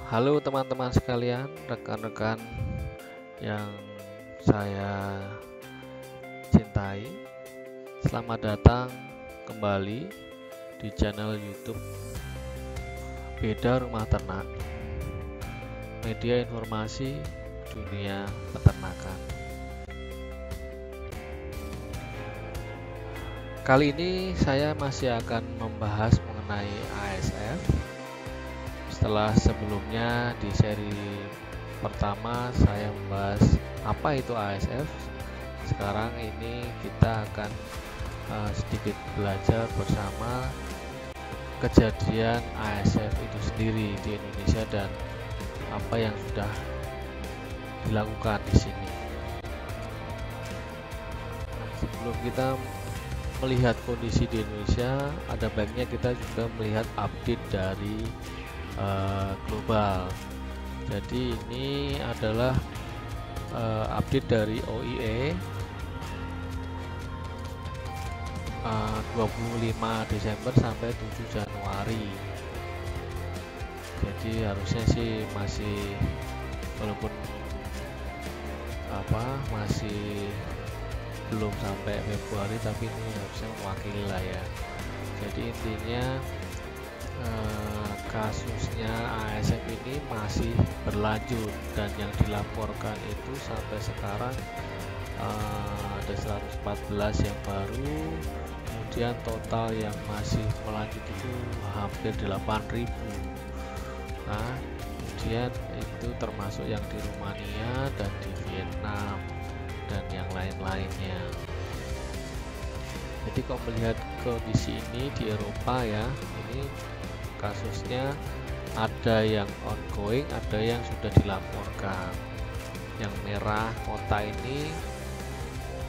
Halo teman-teman sekalian, rekan-rekan yang saya cintai. Selamat datang kembali di channel YouTube Beda Rumah Ternak, media informasi dunia peternakan. Kali ini saya masih akan membahas mengenai ASF. Setelah sebelumnya di seri pertama saya membahas apa itu ASF, sekarang ini kita akan sedikit belajar bersama kejadian ASF itu sendiri di Indonesia dan apa yang sudah dilakukan di sini. Sebelum kita melihat kondisi di Indonesia, ada baiknya kita juga melihat update dari global. Jadi ini adalah update dari OIE 25 Desember sampai 7 Januari. Jadi harusnya sih masih, walaupun masih belum sampai Februari, tapi ini harusnya mewakili lah ya. Jadi intinya kasusnya ASF ini masih berlanjut dan yang dilaporkan itu sampai sekarang ada 114 yang baru, kemudian total yang masih melanjut itu hampir 8.000. Nah, kemudian itu termasuk yang di Rumania dan di Vietnam dan yang lain-lainnya. Jadi kalau melihat kondisi ini di Eropa ya, ini kasusnya ada yang ongoing, ada yang sudah dilaporkan. Yang merah kota ini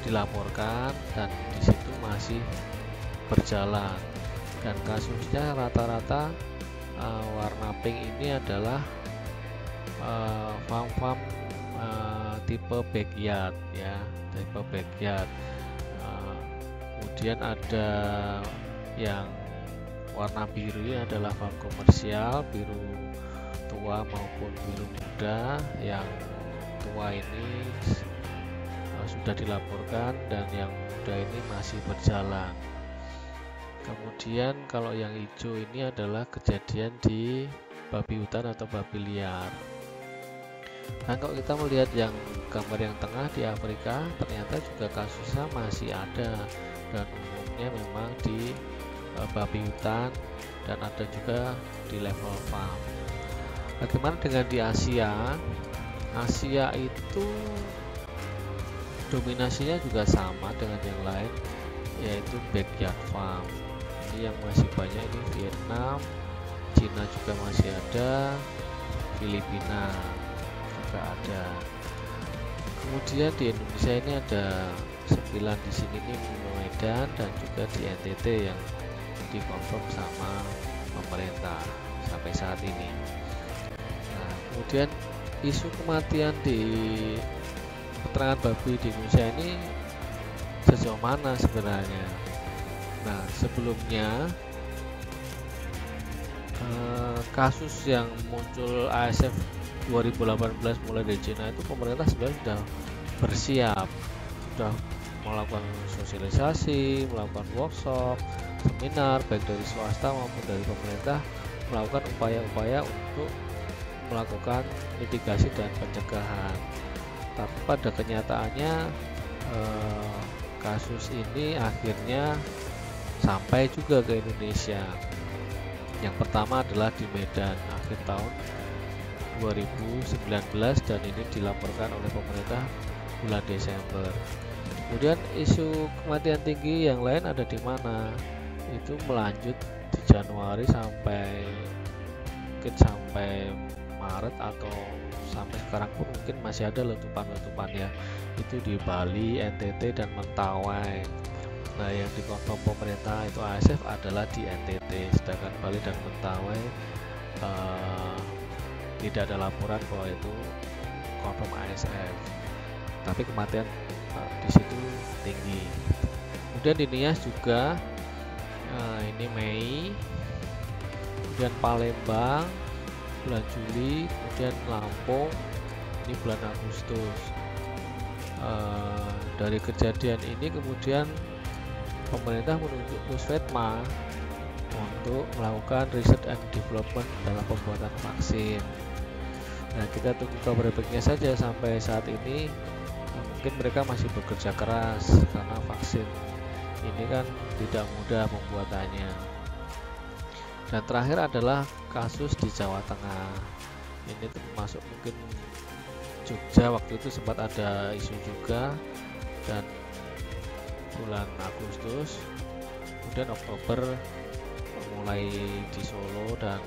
dilaporkan dan di situ masih berjalan. Dan kasusnya rata-rata warna pink ini adalah farm tipe backyard ya, tipe backyard. Kemudian ada yang warna biru ini adalah farm komersial, biru tua maupun biru muda. Yang tua ini sudah dilaporkan dan yang muda ini masih berjalan. Kemudian kalau yang hijau ini adalah kejadian di babi hutan atau babi liar. Nah, kalau kita melihat yang gambar yang tengah di Afrika, ternyata juga kasusnya masih ada dan umumnya memang di babi hutan dan ada juga di level farm. Bagaimana dengan di Asia? Asia itu dominasinya juga sama dengan yang lain, yaitu backyard farm. Ini yang masih banyak ini Vietnam, Cina juga masih ada, Filipina juga ada. Kemudian di Indonesia ini ada 9 di sini, ini Medan dan juga di NTT yang dikonfirm sama pemerintah sampai saat ini. Nah, kemudian isu kematian di peternakan babi di Indonesia ini sejauh mana sebenarnya? Nah, sebelumnya kasus yang muncul ASF 2018 mulai dari Cina itu pemerintah sebenarnya sudah bersiap, sudah melakukan sosialisasi, melakukan workshop, seminar baik dari swasta maupun dari pemerintah, melakukan upaya-upaya untuk melakukan mitigasi dan pencegahan. Tapi pada kenyataannya kasus ini akhirnya sampai juga ke Indonesia. Yang pertama adalah di Medan akhir tahun 2019 dan ini dilaporkan oleh pemerintah bulan Desember. Kemudian isu kematian tinggi yang lain ada di mana? Itu melanjut di Januari sampai Maret atau sampai sekarang pun mungkin masih ada letupan-letupan ya. Itu di Bali, NTT dan Mentawai. Nah, yang dikonfirm pemerintah itu ASF adalah di NTT, sedangkan Bali dan Mentawai tidak ada laporan bahwa itu konfirm ASF. Tapi kematian di situ tinggi. Kemudian di Nias juga ini Mei, kemudian Palembang, bulan Juli, kemudian Lampung ini bulan Agustus. Dari kejadian ini kemudian pemerintah menunjuk Pusvetma untuk melakukan research and development dalam pembuatan vaksin. Nah, kita tunggu kabar baiknya saja. Sampai saat ini mungkin mereka masih bekerja keras karena vaksin ini kan tidak mudah pembuatannya. Dan terakhir adalah kasus di Jawa Tengah. Ini termasuk mungkin Jogja, waktu itu sempat ada isu juga, dan bulan Agustus, kemudian Oktober mulai di Solo dan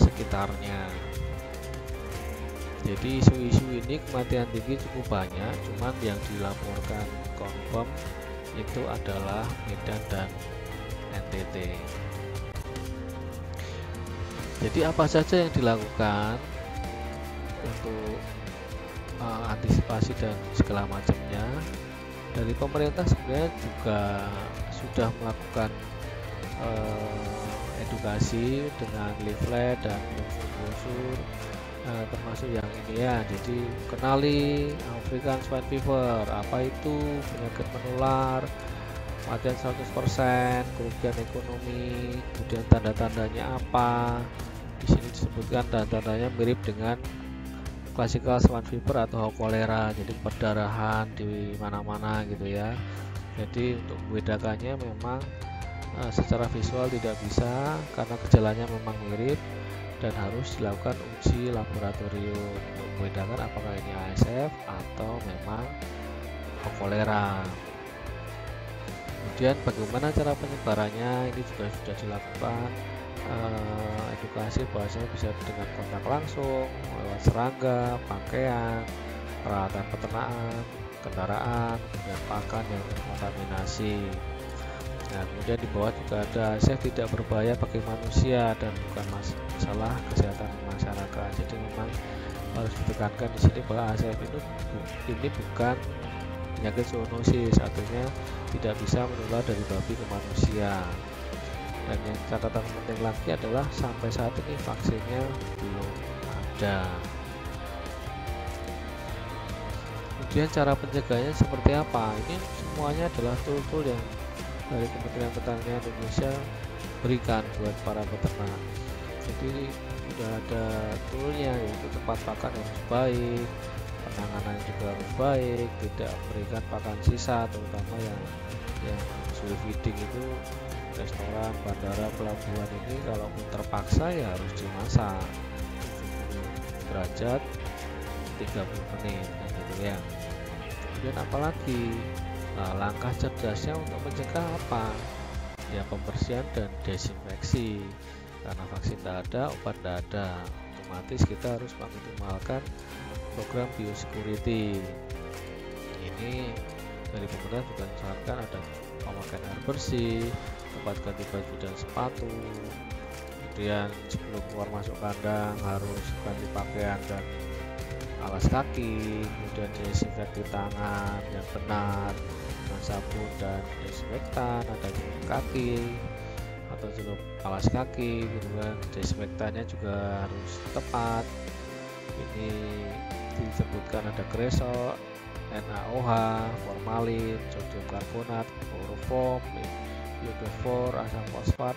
sekitarnya. Jadi isu-isu ini kematian tinggi cukup banyak, cuman yang dilaporkan confirm itu adalah Medan dan NTT. Jadi apa saja yang dilakukan untuk antisipasi dan segala macamnya? Dari pemerintah sebenarnya juga sudah melakukan edukasi dengan leaflet dan brosur, termasuk yang ini ya. Jadi kenali African Swine Fever, apa itu penyakit menular, kematian 100%, kerugian ekonomi, kemudian tanda-tandanya apa. Di sini disebutkan tanda-tandanya mirip dengan classical swine fever atau kolera, jadi perdarahan di mana-mana gitu ya. Jadi untuk membedakannya memang secara visual tidak bisa karena gejalanya memang mirip dan harus dilakukan uji laboratorium untuk membedakan apakah ini ASF atau memang kolera. Kemudian bagaimana cara penyebarannya, ini juga sudah dilakukan edukasi bahwasanya bisa dengan kontak langsung, lewat serangga, pakaian, peralatan peternakan, kendaraan, dan pakan yang terkontaminasi. Nah, kemudian di bawah juga ada ASF tidak berbahaya bagi manusia dan bukan masalah kesehatan masyarakat. Jadi memang harus ditekankan di sini bahwa ASF ini bukan penyakit zoonosis, artinya tidak bisa menular dari babi ke manusia. Dan yang catatan penting lagi adalah sampai saat ini vaksinnya belum ada. Kemudian cara pencegahannya seperti apa? Ini semuanya adalah tool-tool yang dari Kementerian Pertanian Indonesia berikan buat para peternak. Jadi sudah ada toolnya, yaitu tempat pakan harus baik, penanganan juga harus baik, tidak memberikan pakan sisa, terutama yang sulit feeding itu restoran, bandara, pelabuhan ini kalau terpaksa ya harus dimasak 70 derajat 30 menit gitu ya. Kemudian apalagi langkah cerdasnya untuk mencegah apa? Ya pembersihan dan desinfeksi. Karena vaksin tidak ada, obat tidak ada, otomatis kita harus mengoptimalkan program biosecurity. Ini dari pemerintah juga misalkan ada pemakaian air bersih, tempat ganti baju dan sepatu, kemudian sebelum keluar masuk kandang harus ganti pakaian dan alas kaki, kemudian desinfeksi tangan yang benar dengan sabun dan desinfektan, ada celup kaki atau celup alas kaki gitu kan, desinfektannya juga harus tepat. Ini disebutkan ada kresol, NaOH, formalin, sodium karbonat, kloroform, iodofor, asam fosfat,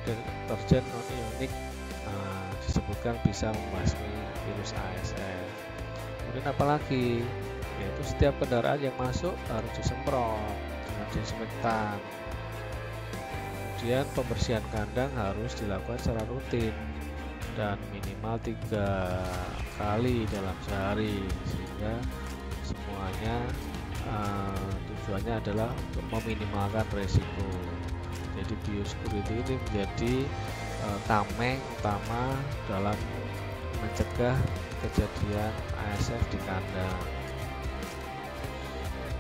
dan deterjen non-ionik disebutkan bisa membasmi virus ASF. Kemudian apalagi, yaitu setiap kendaraan yang masuk harus disemprot dengan desinfektan. Kemudian pembersihan kandang harus dilakukan secara rutin dan minimal 3 kali dalam sehari, sehingga semuanya tujuannya adalah untuk meminimalkan resiko. Jadi biosecurity ini menjadi tameng utama dalam mencegah kejadian ASF di kandang.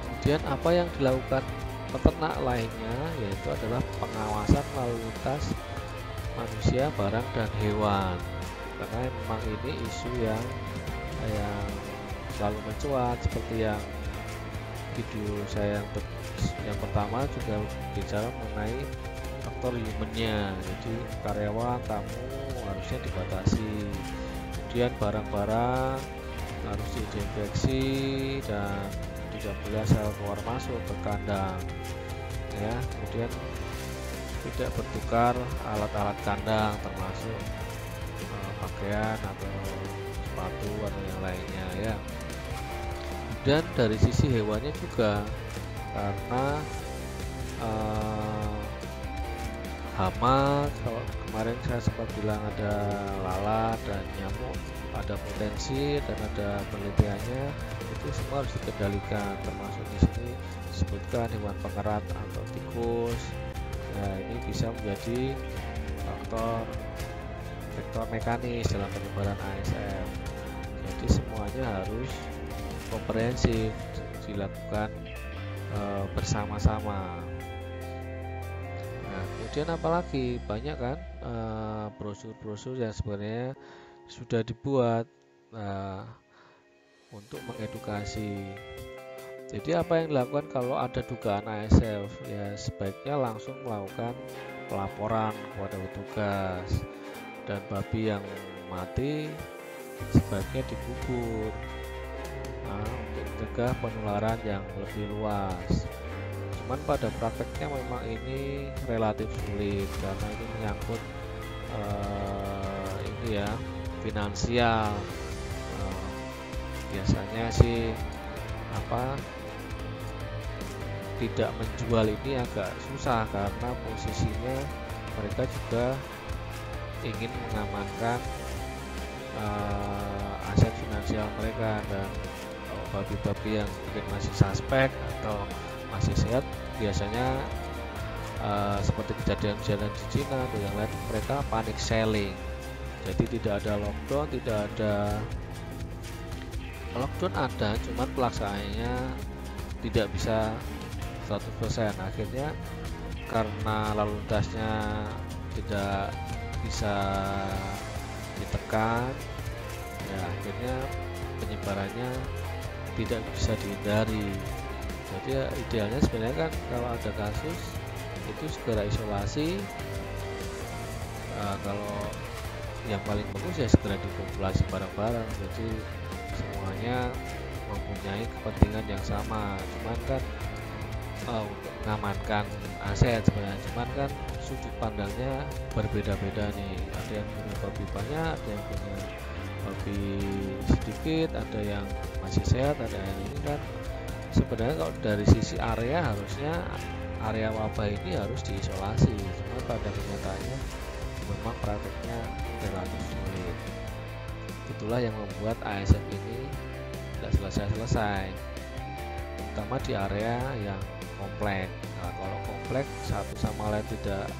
Kemudian apa yang dilakukan peternak lainnya, yaitu adalah pengawasan lalu lintas manusia, barang, dan hewan, karena memang ini isu yang selalu mencuat. Seperti yang video saya yang pertama juga bicara mengenai faktor humannya, jadi karyawan, tamu harusnya dibatasi, kemudian barang-barang harus didesinfeksi dan tidak boleh asal keluar masuk ke kandang ya. Kemudian tidak bertukar alat-alat kandang termasuk pakaian atau sepatu atau yang lainnya ya. Dan dari sisi hewannya juga, karena hama, kalau kemarin saya sempat bilang ada lalat dan nyamuk, ada potensi dan ada penelitiannya, itu semua harus dikendalikan, termasuk di sini disebutkan hewan pengerat atau tikus. Nah, ini bisa menjadi faktor mekanis dalam penyebaran ASF. Jadi semuanya harus komprehensif dilakukan bersama-sama. Nah, kemudian apalagi banyak kan brosur-brosur yang sebenarnya sudah dibuat untuk mengedukasi. Jadi apa yang dilakukan kalau ada dugaan ASF? Ya sebaiknya langsung melakukan pelaporan kepada petugas, dan babi yang mati sebaiknya dikubur untuk mencegah penularan yang lebih luas. Cuman pada prakteknya memang ini relatif sulit karena ini menyangkut ini ya, finansial. Biasanya sih tidak menjual ini agak susah karena posisinya mereka juga ingin mengamankan aset finansial mereka, dan babi-babi yang mungkin masih suspek atau masih sehat biasanya seperti kejadian-kejadian di Cina atau yang lain, mereka panic selling. Jadi tidak ada lockdown, ada, cuman pelaksanaannya tidak bisa 100%. Akhirnya karena lalu lintasnya tidak bisa ditekan, ya akhirnya penyebarannya tidak bisa dihindari. Jadi ya, idealnya sebenarnya kan kalau ada kasus itu segera isolasi. Kalau yang paling bagus ya segera dipopulasi bareng-bareng, jadi semuanya mempunyai kepentingan yang sama. Cuman kan untuk mengamankan aset sebenarnya, cuman kan sudut pandangnya berbeda-beda nih. Ada yang punya babi banyak, ada yang punya babi sedikit, ada yang masih sehat, ada yang ini kan. Sebenarnya kalau dari sisi area harusnya area wabah ini harus diisolasi, cuma pada kenyataannya memang prakteknya relatif sulit. Itulah yang membuat ASF ini tidak selesai-selesai, terutama di area yang kompleks. Nah, kalau kompleks satu sama lain tidak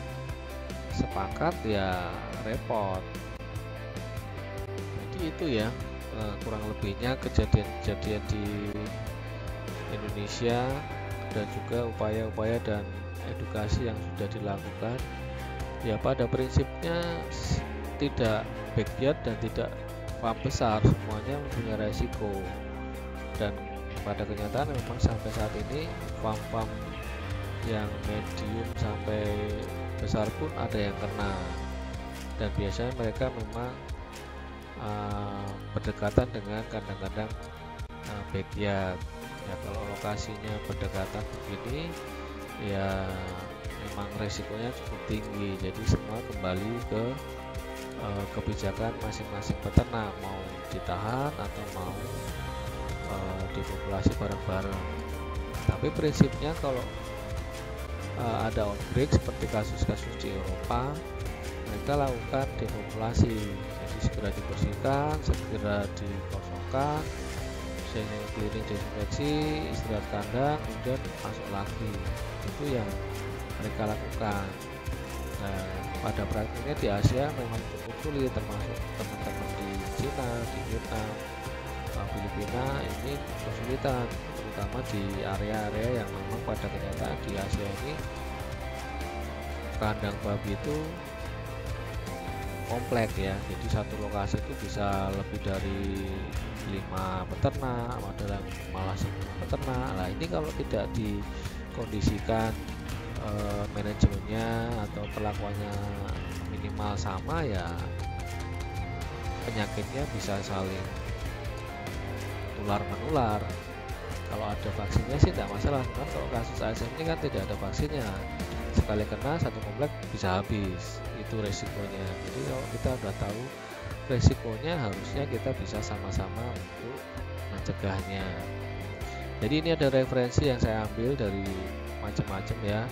sepakat ya repot. Jadi itu ya kurang lebihnya kejadian-kejadian di Indonesia, dan juga upaya-upaya dan edukasi yang sudah dilakukan. Ya pada prinsipnya tidak backyard dan tidak farm besar, semuanya mempunyai resiko, dan pada kenyataan memang sampai saat ini farm-farm yang medium sampai besar pun ada yang kena, dan biasanya mereka memang berdekatan dengan kandang-kandang backyard. Ya kalau lokasinya berdekatan begini ya memang resikonya cukup tinggi. Jadi semua kembali ke kebijakan masing-masing peternak, mau ditahan atau mau dipopulasi bareng-bareng. Tapi prinsipnya kalau ada outbreak seperti kasus-kasus di Eropa, mereka lakukan depopulasi, jadi segera dibersihkan, segera dikosongkan, cleaning, desinfeksi, istirahat kandang, kemudian masuk lagi. Itu yang mereka lakukan. Nah, pada praktiknya di Asia memang cukup sulit, termasuk teman-teman di Cina, di Vietnam, Filipina ini kesulitan, terutama di area-area yang memang pada kenyataan di Asia ini kandang babi itu kompleks ya. Jadi satu lokasi itu bisa lebih dari 5 peternak, ada malah 10 peternak. Nah ini kalau tidak dikondisikan manajemennya atau perlakuannya minimal sama, ya penyakitnya bisa saling tular menular. Kalau ada vaksinnya sih tidak masalah, kan kalau kasus ASM ini kan tidak ada vaksinnya, sekali kena satu komplek bisa habis, itu resikonya. Jadi kalau kita udah tahu resikonya, harusnya kita bisa sama-sama untuk mencegahnya. Jadi ini ada referensi yang saya ambil dari macam-macam ya,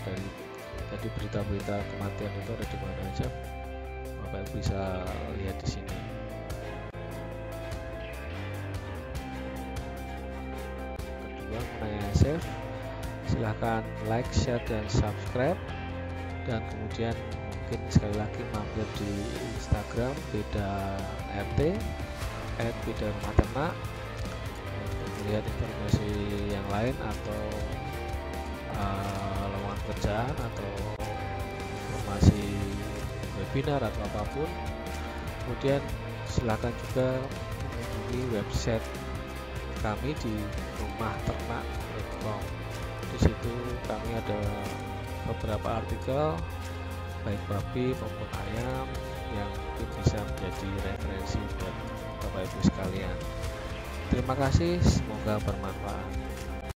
dari berita-berita kematian itu ada di mana aja, Bapak Ibu bisa lihat di sini. Kedua, mengenai ASF, silahkan like, share, dan subscribe. Dan kemudian mungkin sekali lagi mampir di Instagram Beda RT @beda-rumah-ternak untuk melihat informasi yang lain atau lowongan kerjaan atau informasi webinar atau apapun. Kemudian silahkan juga mengunjungi website kami di rumahternak.com. Di situ kami ada beberapa artikel baik babi maupun ayam yang mungkin bisa menjadi referensi buat Bapak Ibu sekalian. Terima kasih, semoga bermanfaat.